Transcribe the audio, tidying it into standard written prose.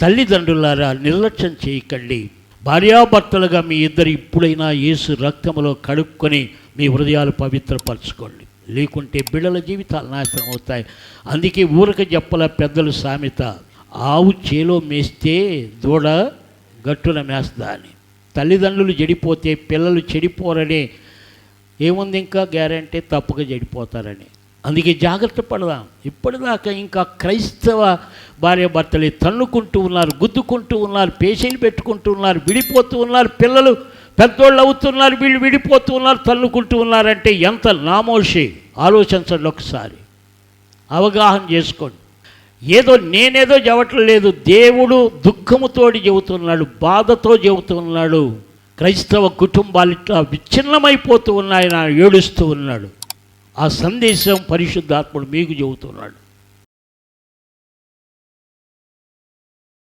తల్లిదండ్రులారా, నిర్లక్ష్యం చేయకండి. భార్యాభర్తలుగా మీ ఇద్దరు ఇప్పుడైనా యేసు రక్తములో కడుక్కొని మీ హృదయాలు పవిత్రపరచుకోండి. లేకుంటే బిడ్డల జీవితాలు నాశనం అవుతాయి. అందుకే ఊరక చెప్పల పెద్దలు సామెత, ఆవు చేలో మేస్తే దూడ గట్టున మేస్తా అని. తల్లిదండ్రులు చెడిపోతే పిల్లలు చెడిపోరని ఏముంది, ఇంకా గ్యారంటీ తప్పుగా చెడిపోతారని. అందుకే జాగ్రత్త పడదాం. ఇప్పటిదాకా ఇంకా క్రైస్తవ భార్యాభర్తలే తన్నుకుంటూ ఉన్నారు, గుద్దుకుంటూ ఉన్నారు, పేషీలు పెట్టుకుంటూ ఉన్నారు, విడిపోతూ ఉన్నారు, పిల్లలు పెద్దోళ్ళు అవుతున్నారు, వీళ్ళు విడిపోతూ ఉన్నారు, తన్నుకుంటూ ఉన్నారంటే ఎంత నామోషి. ఆలోచించండి ఒకసారి, అవగాహన చేసుకోండి. నేనేదో చెప్పట్లేదు, దేవుడు దుఃఖముతోటి చెబుతున్నాడు, బాధతో చెబుతున్నాడు. క్రైస్తవ కుటుంబాలు ఇట్లా విచ్ఛిన్నమైపోతూ ఉన్నాయని ఏడుస్తూ ఉన్నాడు. ఆ సందేశం పరిశుద్ధాత్ముడు మీకు చెబుతున్నాడు.